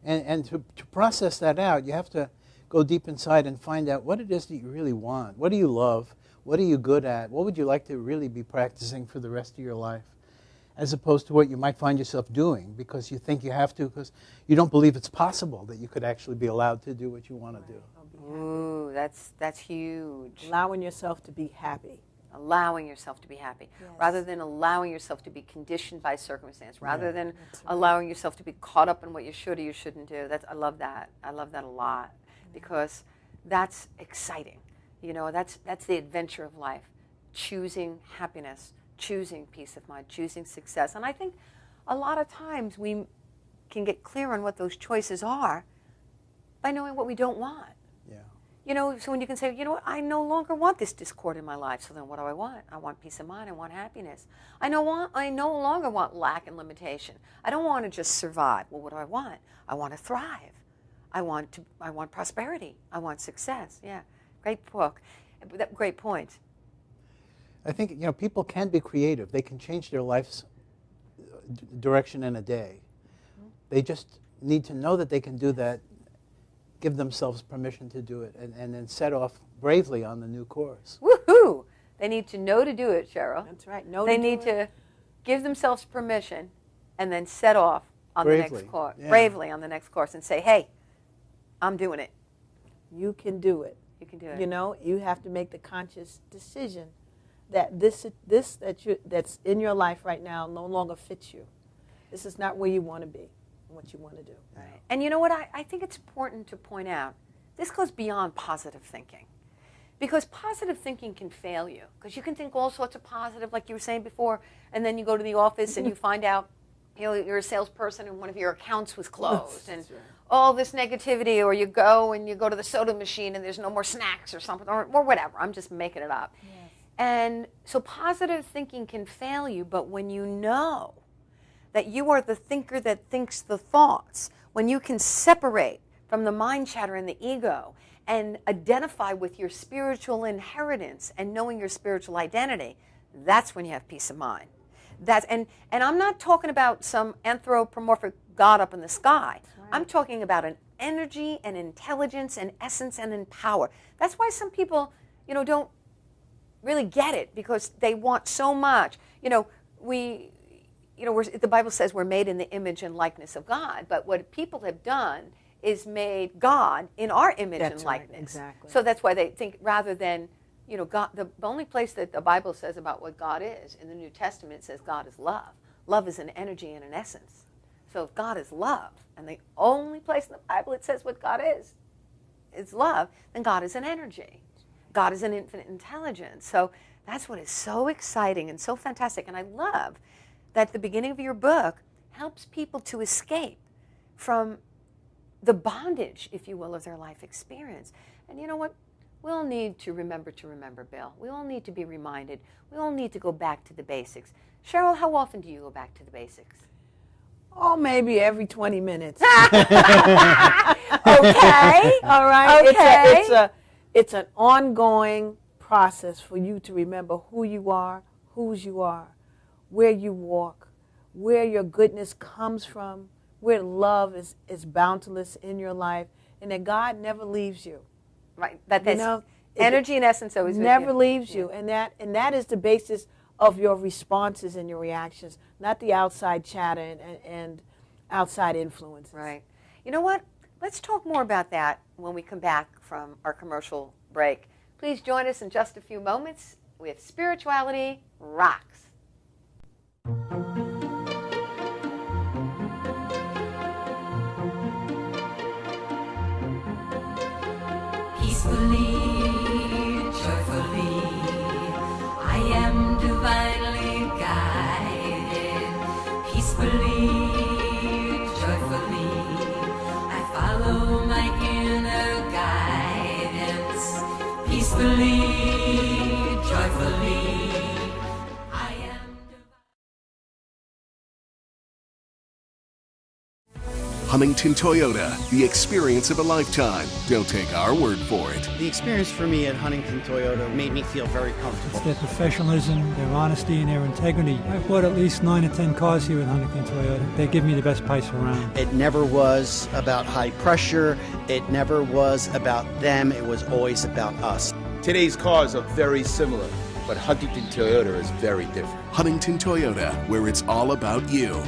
And to process that out, you have to go deep inside and find out what it is that you really want. What do you love? What are you good at? What would you like to really be practicing for the rest of your life? As opposed to what you might find yourself doing because you think you have to, because you don't believe it's possible that you could actually be allowed to do what you want to do. Ooh, that's huge. Allowing yourself to be happy. Allowing yourself to be happy, rather than allowing yourself to be conditioned by circumstance, rather than allowing yourself to be caught up in what you should or you shouldn't do. I love that. I love that a lot, because that's exciting. You know, that's the adventure of life, choosing happiness, choosing peace of mind, choosing success. And I think a lot of times we can get clear on what those choices are by knowing what we don't want. Yeah. You know, so when you can say, you know what, I no longer want this discord in my life, so then what do I want? I want peace of mind, I want happiness. I no longer want lack and limitation. I don't want to just survive. Well, what do I want? I want to thrive. I want prosperity. I want success. Yeah, great book. Great point. I think, you know, people can be creative. They can change their life's direction in a day. They just need to know that they can do that, give themselves permission to do it, and then set off bravely on the new course. Woohoo! They need to know to do it, Cheryl. That's right. They need to give themselves permission and then set off on the next course, bravely on the next course, and say, hey, I'm doing it. You can do it. You can do it. You know, you have to make the conscious decision that that's in your life right now no longer fits you. This is not where you want to be and what you want to do. Right. And you know what? I think it's important to point out, this goes beyond positive thinking. Because positive thinking can fail you. Because you can think all sorts of positive, like you were saying before, and then you go to the office and you find out, you know, you're a salesperson and one of your accounts was closed. And all this negativity, or you go to the soda machine and there's no more snacks or something, or whatever. I'm just making it up. Yes. And so positive thinking can fail you, but when you know that you are the thinker that thinks the thoughts, when you can separate from the mind chatter and the ego and identify with your spiritual inheritance and knowing your spiritual identity, that's when you have peace of mind. And I'm not talking about some anthropomorphic God up in the sky. Right. I'm talking about an energy and intelligence and essence and in power. That's why some people, don't really get it, because they want so much. The Bible says we're made in the image and likeness of God, but what people have done is made God in our image and likeness. Right, exactly. So that's why they think rather than, God, the only place that the Bible says about what God is in the New Testament, it says God is love. Love is an energy and an essence. So if God is love, and the only place in the Bible it says what God is love, then God is an energy. God is an infinite intelligence. So that's what is so exciting and so fantastic. And I love that the beginning of your book helps people to escape from the bondage, if you will, of their life experience. And you know what? We all need to remember, Bill. We all need to be reminded. We all need to go back to the basics. Cheryl, how often do you go back to the basics? Oh, maybe every 20 minutes. Okay. All right. Okay. It's an ongoing process for you to remember who you are, whose you are, where you walk, where your goodness comes from, where love is boundless in your life, and that God never leaves you. Right. Energy and essence always never leaves you, and that is the basis of your responses and your reactions, not the outside chatter and outside influences. Right. You know what? Let's talk more about that when we come back from our commercial break. Please join us in just a few moments with Spirituality Rocks. Peacefully, joyfully, I am divinely guided. Peacefully, joyfully, I follow my inner guidance. Peacefully, joyfully, I am Huntington Toyota, the experience of a lifetime. Don't take our word for it. The experience for me at Huntington Toyota made me feel very comfortable. It's their professionalism, their honesty, and their integrity. I've bought at least 9 or 10 cars here at Huntington Toyota. They give me the best price around. It never was about high pressure. It never was about them. It was always about us. Today's cars are very similar, but Huntington Toyota is very different. Huntington Toyota, where it's all about you.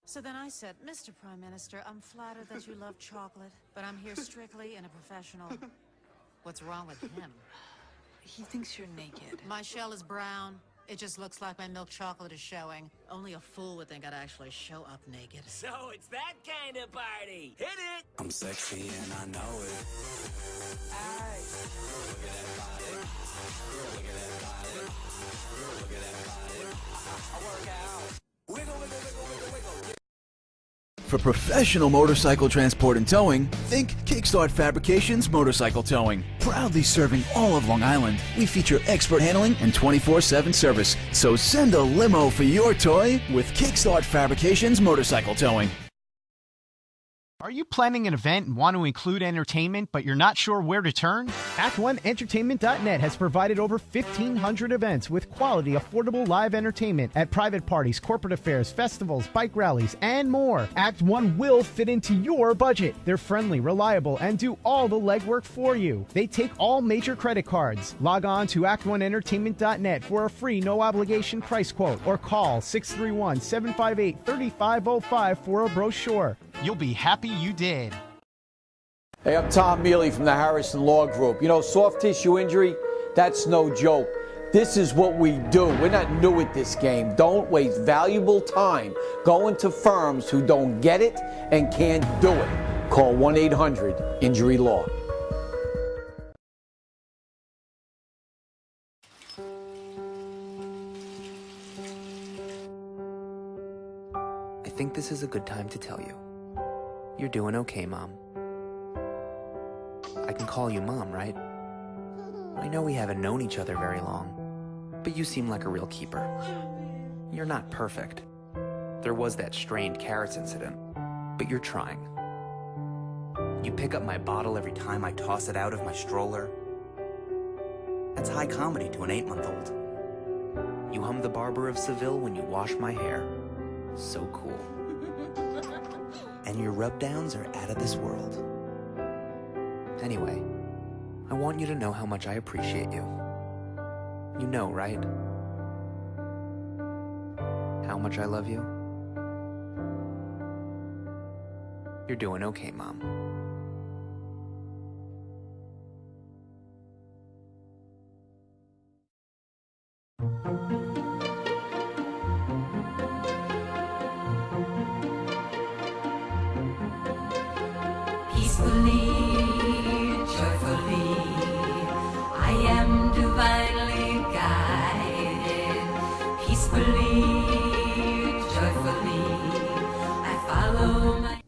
So then I said, Mr. Prime Minister, I'm flattered that you love chocolate, but I'm here strictly in a professional. What's wrong with him? He thinks you're naked. My shell is brown. It just looks like my milk chocolate is showing. Only a fool would think I'd actually show up naked. So it's that kind of party. Hit it! I'm sexy and I know it. Aye. Look at that body. Look at that body. Look at that body. I work out. Wiggle, wiggle, wiggle, wiggle, wiggle. For professional motorcycle transport and towing, think Kickstart Fabrications Motorcycle Towing. Proudly serving all of Long Island, we feature expert handling and 24/7 service. So send a limo for your toy with Kickstart Fabrications Motorcycle Towing. Are you planning an event and want to include entertainment, but you're not sure where to turn? Act1Entertainment.net has provided over 1,500 events with quality, affordable live entertainment at private parties, corporate affairs, festivals, bike rallies, and more. Act 1 will fit into your budget. They're friendly, reliable, and do all the legwork for you. They take all major credit cards. Log on to Act1Entertainment.net for a free, no-obligation price quote, or call 631-758-3505 for a brochure. You'll be happy you did. Hey, I'm Tom Mealy from the Harrison Law Group. Soft tissue injury, that's no joke. This is what we do. We're not new at this game. Don't waste valuable time going to firms who don't get it and can't do it. Call 1-800-INJURY-LAW. I think this is a good time to tell you. You're doing okay, Mom. I can call you Mom, right? I know we haven't known each other very long, but you seem like a real keeper. You're not perfect. There was that strained carrots incident. but you're trying. You pick up my bottle every time I toss it out of my stroller. That's high comedy to an 8-month-old. You hum the Barber of Seville when you wash my hair. So cool. And your rub-downs are out of this world. Anyway, I want you to know how much I appreciate you. You know, right? How much I love you? You're doing okay, Mom. Peacefully, joyfully, I am divinely guided. Peacefully, joyfully, I follow my...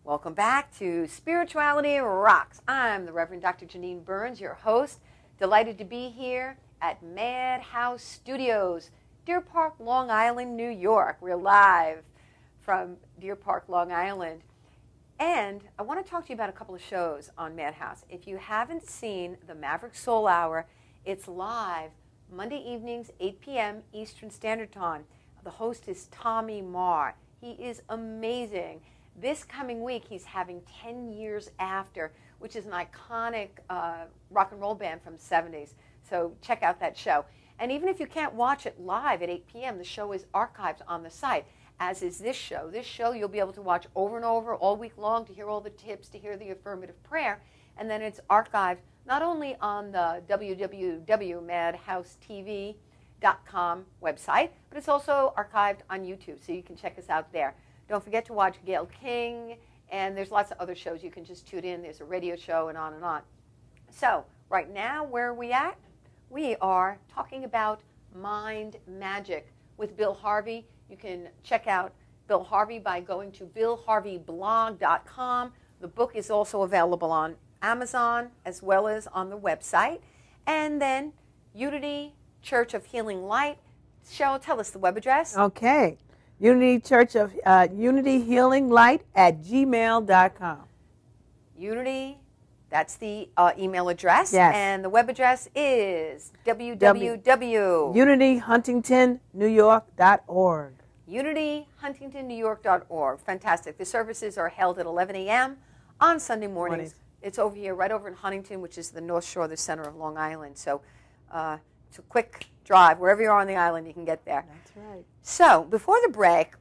Welcome back to Spirituality Rocks. I'm the Reverend Dr. Janine Burns, your host. Delighted to be here at Madhouse Studios, Deer Park, Long Island, New York. We're live from Deer Park, Long Island. And I want to talk to you about a couple of shows on Madhouse. If you haven't seen the Maverick Soul Hour, it's live Monday evenings, 8 p.m. Eastern Standard Time. The host is Tommy Marr. He is amazing. This coming week, he's having 10 Years After, which is an iconic rock and roll band from the 70s. So check out that show. And even if you can't watch it live at 8 p.m., the show is archived on the site, as is this show. This show you'll be able to watch over and over all week long to hear all the tips, to hear the affirmative prayer. And then it's archived not only on the www.madhousetv.com website, but it's also archived on YouTube, so you can check us out there. Don't forget to watch Gayle King, and there's lots of other shows you can just tune in. There's a radio show and on and on. So right now, where are we at? We are talking about mind magic with Bill Harvey. You can check out Bill Harvey by going to billharveyblog.com. The book is also available on Amazon as well as on the website. And then Unity Church of Healing Light. Cheryl, tell us the web address. Okay. Unity Church of Unity Healing Light at gmail.com. Unity, that's the email address. Yes. And the web address is www.unityhuntingtonnewyork.org. unityhuntingtonnewyork.org. Fantastic. The services are held at 11 a.m. on Sunday mornings. It's over here, right over in Huntington, which is the North Shore, the center of Long Island. So it's a quick drive. Wherever you are on the island, you can get there. That's right. So before the break,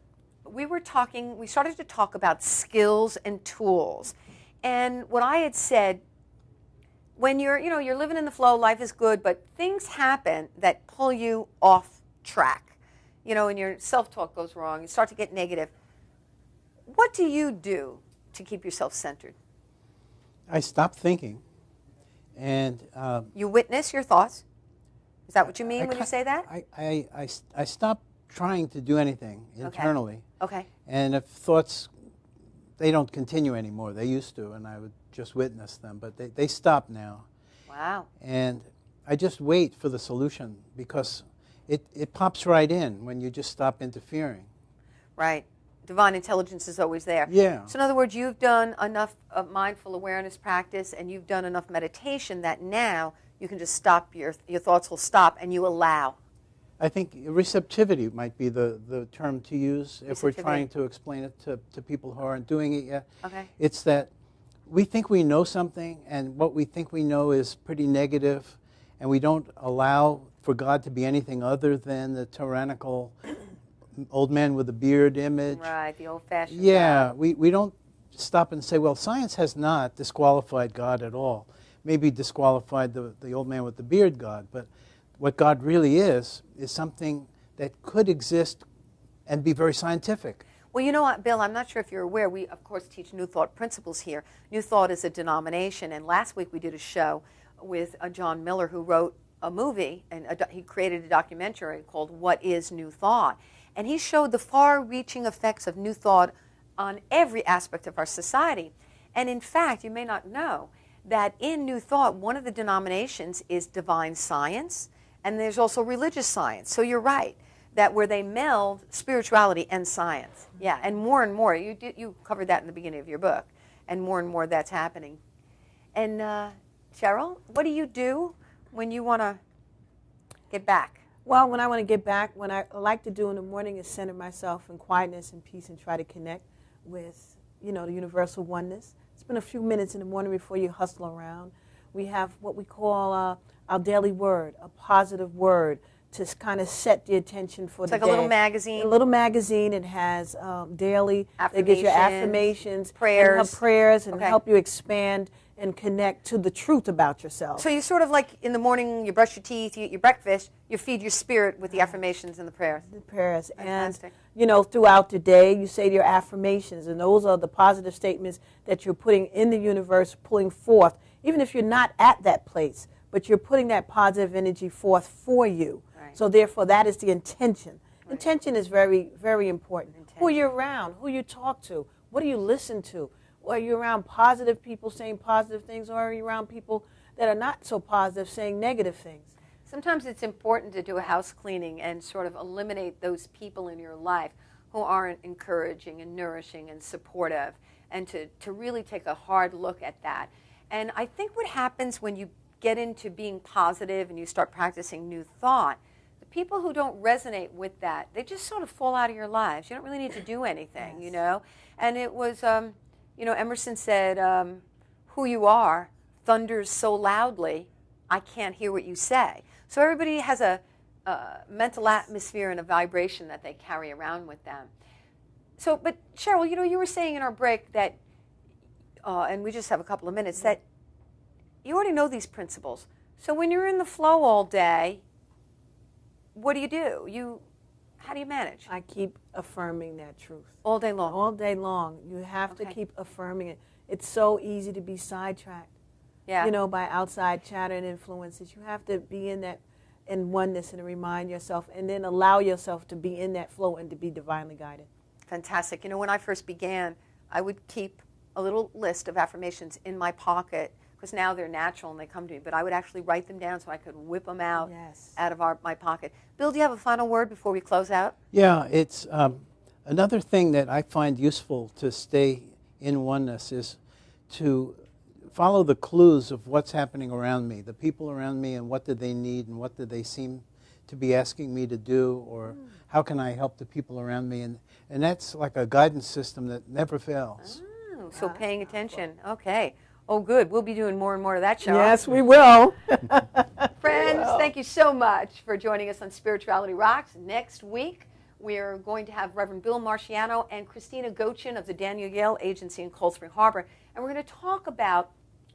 we started to talk about skills and tools. And what I had said, when you're living in the flow, life is good, but things happen that pull you off track. And your self-talk goes wrong. You start to get negative. What do you do to keep yourself centered? I stop thinking. And you witness your thoughts? Is that what you mean when you say that? I stop trying to do anything internally. Okay. And if thoughts, they don't continue anymore. They used to, and I would just witness them. But they stop now. Wow. And I just wait for the solution because it pops right in when you just stop interfering. Right. Divine intelligence is always there. Yeah. So in other words, you've done enough of mindful awareness practice and you've done enough meditation that now you can just stop, your thoughts will stop and you allow. I think receptivity might be the term to use if we're trying to explain it to people who aren't doing it yet. Okay. It's that we think we know something, and what we think we know is pretty negative, and we don't allow for God to be anything other than the tyrannical old man with a beard image. Right, the old-fashioned Yeah, God. we don't stop and say, well, science has not disqualified God at all. Maybe disqualified the old man with the beard God, but what God really is something that could exist and be very scientific. Well, you know what, Bill, I'm not sure if you're aware, we, of course, teach New Thought principles here. New Thought is a denomination, and last week we did a show with John Miller, who wrote a movie, and he created a documentary called What is New Thought? And he showed the far-reaching effects of New Thought on every aspect of our society. And in fact, you may not know that in New Thought, one of the denominations is divine science, and there's also religious science. So you're right. that where they meld spirituality and science. Yeah, and more. You covered that in the beginning of your book, and more that's happening. And Cheryl, what do you do when you want to get back? Well, when I want to get back, what I like to do in the morning is center myself in quietness and peace and try to connect with, the universal oneness. Spend a few minutes in the morning before you hustle around. We have what we call our daily word, a positive word, to kind of set the attention for the day. It's like a little magazine. A little magazine. It has daily, it gives you affirmations, prayers, and help you expand and connect to the truth about yourself. So you sort of like in the morning, you brush your teeth, you eat your breakfast, you feed your spirit with the affirmations and the prayers. The prayers. Fantastic. And, throughout the day, you say your affirmations, and those are the positive statements that you're putting in the universe, pulling forth, even if you're not at that place, but you're putting that positive energy forth for you. Right. So therefore, that is the intention. Right. Intention is very, very important. Who are you around? Who you talk to? What do you listen to? Or are you around positive people saying positive things, or are you around people that are not so positive saying negative things? Sometimes it's important to do a house cleaning and sort of eliminate those people in your life who aren't encouraging and nourishing and supportive, and to really take a hard look at that. And I think what happens when you get into being positive and you start practicing new thought, the people who don't resonate with that, they just sort of fall out of your lives. You don't really need to do anything, And it was... Emerson said, who you are thunders so loudly, I can't hear what you say. So everybody has a mental atmosphere and a vibration that they carry around with them. So, but Cheryl, you were saying in our break that, and we just have a couple of minutes, that you already know these principles. So when you're in the flow all day, what do? How do you manage? I keep affirming that truth. All day long? All day long. You have to keep affirming it. It's so easy to be sidetracked, by outside chatter and influences. You have to be in oneness and remind yourself, and then allow yourself to be in that flow and to be divinely guided. Fantastic. When I first began, I would keep a little list of affirmations in my pocket, because now they're natural and they come to me, but I would actually write them down so I could whip them out of my pocket. Bill, do you have a final word before we close out? Yeah, it's another thing that I find useful to stay in oneness is to follow the clues of what's happening around me, the people around me, and what do they need and what do they seem to be asking me to do, or how can I help the people around me, and that's like a guidance system that never fails. Oh, so paying attention. Okay. Oh, good. We'll be doing more and more of that, Cheryl. Yes, we will. Friends, thank you so much for joining us on Spirituality Rocks. Next week, we're going to have Reverend Bill Marciano and Christina Gochin of the Daniel Yale Agency in Cold Spring Harbor, and we're going to talk about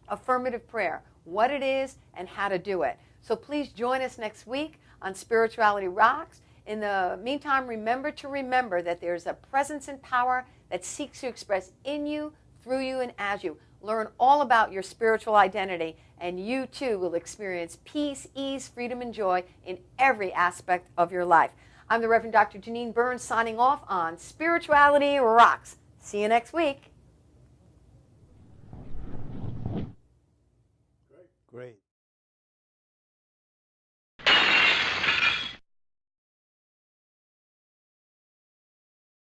affirmative prayer, what it is and how to do it. So please join us next week on Spirituality Rocks. In the meantime, remember that there's a presence and power that seeks to express in you, through you, and as you. Learn all about your spiritual identity, and you too will experience peace, ease, freedom, and joy in every aspect of your life. I'm the Reverend Dr. Janine Burns signing off on Spirituality Rocks. See you next week. Great.